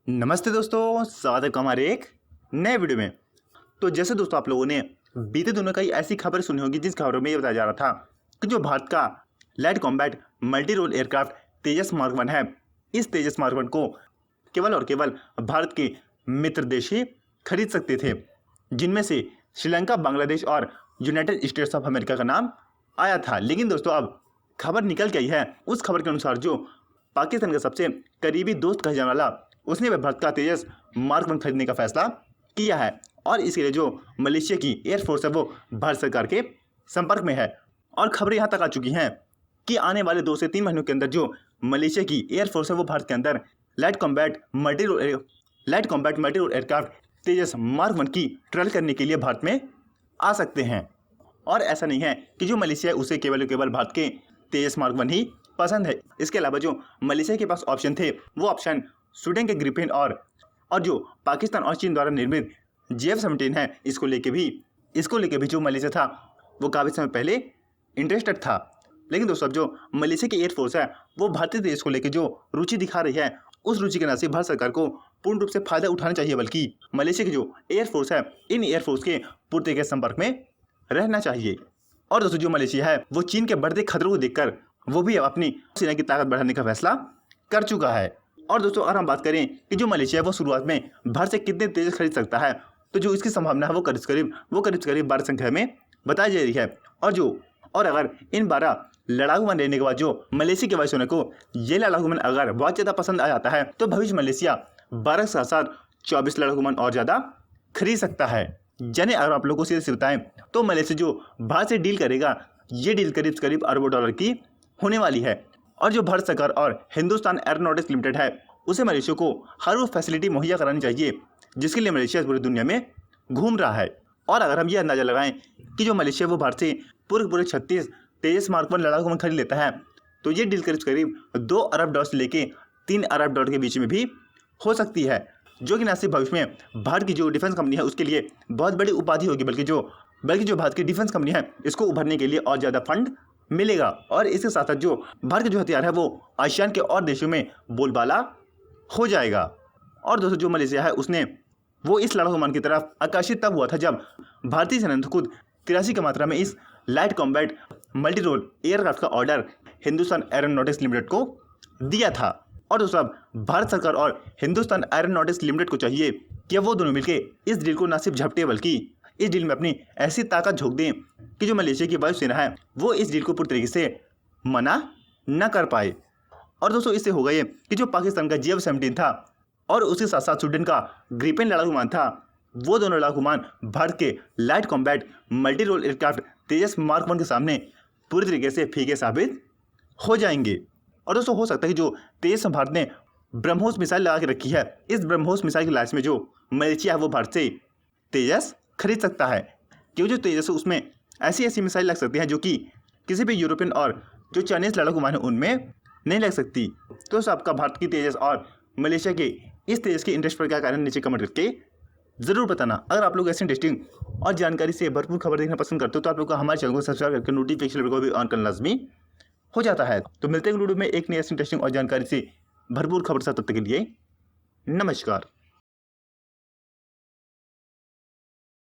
नमस्ते दोस्तों, स्वागत है हमारे एक नए वीडियो में। तो जैसे दोस्तों आप लोगों ने बीते दिनों कई ऐसी खबर सुनी होगी जिस खबरों में ये बताया जा रहा था कि जो भारत का light combat multi role aircraft Tejas mark 1 है, इस तेजस मार्क 1 को केवल और केवल भारत के मित्र देश ही खरीद सकते थे, जिनमें से श्रीलंका, बांग्लादेश और यूनाइटेड स्टेट्स ऑफ अमेरिका का नाम आया था। लेकिन दोस्तों अब खबर निकल के आई है, उस खबर के अनुसार जो पाकिस्तान का सबसे करीबी दोस्त कहा जाने वाला उसने भारत का तेजस मार्क 1 खरीदने का फैसला किया है और इसके लिए जो मलेशिया की एयरफोर्स है वो भारत सरकार के संपर्क में है। और खबरें यहाँ तक आ चुकी हैं कि आने वाले 2 से 3 महीनों के अंदर जो मलेशिया की एयरफोर्स है वो भारत के अंदर light combat multi role aircraft Tejas mark 1 की ट्रायल करने के लिए भारत में आ सकते हैं। और ऐसा नहीं है कि जो मलेशिया है उसे केवल भारत के तेजस मार्क 1 ही पसंद है। इसके अलावा जो मलेशिया के पास ऑप्शन थे वो ऑप्शन स्वीडन के ग्रिपेन और जो पाकिस्तान और चीन द्वारा निर्मित JF-17 है, इसको लेके भी जो मलेशिया था वो काफ़ी समय पहले इंटरेस्टेड था। लेकिन दोस्तों अब जो मलेशिया की एयरफोर्स है वो भारतीय देश को लेकर जो रुचि दिखा रही है, उस रुचि के न सिर्फ भारत सरकार को पूर्ण रूप से फायदा उठाना चाहिए बल्कि मलेशिया की जो एयरफोर्स है इन एयरफोर्स के पूरी तरीके से संपर्क में रहना चाहिए। और दोस्तों जो मलेशिया है वो चीन के बढ़ते खतरों को देखकर वो भी अपनी सेना की ताकत बढ़ाने का फैसला कर चुका है। और दोस्तों अगर हम बात करें कि जो मलेशिया है वो शुरुआत में भारत से कितने तेज खरीद सकता है, तो जो इसकी संभावना है वो करीब करीब 12 संख्या में बताई जा रही है। और अगर इन 12 लड़ाकू विमान लेने के बाद जो मलेशिया के वायुसेना को ये लड़ाकू विमान अगर बहुत ज़्यादा पसंद आ जाता है तो भविष्य मलेशिया 12 के साथ साथ 24 लड़ाकू विमान और ज़्यादा खरीद सकता है। यानी अगर आप लोगों को सीधे बताएं तो मलेशिया जो भारत से डील करेगा ये डील करीब अरबों डॉलर की होने वाली है। और जो भारत सरकार और हिंदुस्तान एरोनॉटिक्स लिमिटेड है उसे मलेशिया को हर वो फैसिलिटी मुहैया करानी चाहिए जिसके लिए मलेशिया पूरी दुनिया में घूम रहा है। और अगर हम ये अंदाजा लगाएं कि जो मलेशिया वो भारत से पूरे 36 तेजस मार्क 1 लड़ाकू विमान खरीद लेता है तो ये डील करीब 2 अरब डॉलर से लेके 3 अरब डॉलर के बीच में भी हो सकती है, जो कि न सिर्फ भविष्य में भारत की जो डिफेंस कंपनी है उसके लिए बहुत बड़ी उपाधि होगी बल्कि जो भारत की डिफेंस कंपनी है इसको उभरने के लिए और ज़्यादा फंड मिलेगा। और इसके साथ साथ जो भारत के जो हथियार है वो आसियान के और देशों में बोलबाला हो जाएगा। और दोस्तों जो मलेशिया है उसने वो इस लड़ाकू विमान की तरफ आकर्षित तब हुआ था जब भारतीय सेना ने खुद 83 की मात्रा में इस light combat multi role aircraft का ऑर्डर हिंदुस्तान एरोनॉटिक्स लिमिटेड को दिया था। और दोस्तों अब भारत सरकार और हिंदुस्तान एरोनॉटिक्स लिमिटेड को चाहिए कि वो दोनों मिलकर इस डील को न सिर्फ झपटे बल्कि इस डील में अपनी ऐसी ताकत झोंक दें कि जो मलेशिया की वायुसेना है वो इस डील को पूरी तरीके से मना न कर पाए। और दोस्तों इससे होगा ये कि जो पाकिस्तान का JF-17 था और उसके साथ साथ स्वीडन का ग्रिपेन लड़ाकू विमान था, वो दोनों लड़ाकू विमान भारत के light combat multi role aircraft Tejas mark 1 के सामने पूरी तरीके से फीके साबित हो जाएंगे। और दोस्तों हो सकता है कि जो तेजस भारत ने ब्रह्मोस मिसाइल लगा के रखी है, इस ब्रह्मोस मिसाइल की लालच में जो मलेशिया है वो भारत से तेजस खरीद सकता है, क्योंकि जो तेजस है उसमें ऐसी मिसाइल लग सकती हैं जो कि किसी भी यूरोपियन और जो चाइनीज लड़ाकू विमान है उनमें नहीं लग सकती। तो आपका भारत की तेजस और मलेशिया के इस तेजस के इंटरेस्ट पर क्या कारण नीचे कमेंट करके ज़रूर बताना। अगर आप लोग ऐसे इंटरेस्टिंग और जानकारी से भरपूर खबर देखना पसंद करते हो तो आप लोग को हमारे चैनल को सब्सक्राइब करके नोटिफिकेशन को भी ऑन करना लाजमी हो जाता है। तो मिलते हैं वीडियो में एक नई ऐसी इंटरेस्टिंग और जानकारी से भरपूर खबर साथ, तब तक के लिए नमस्कार।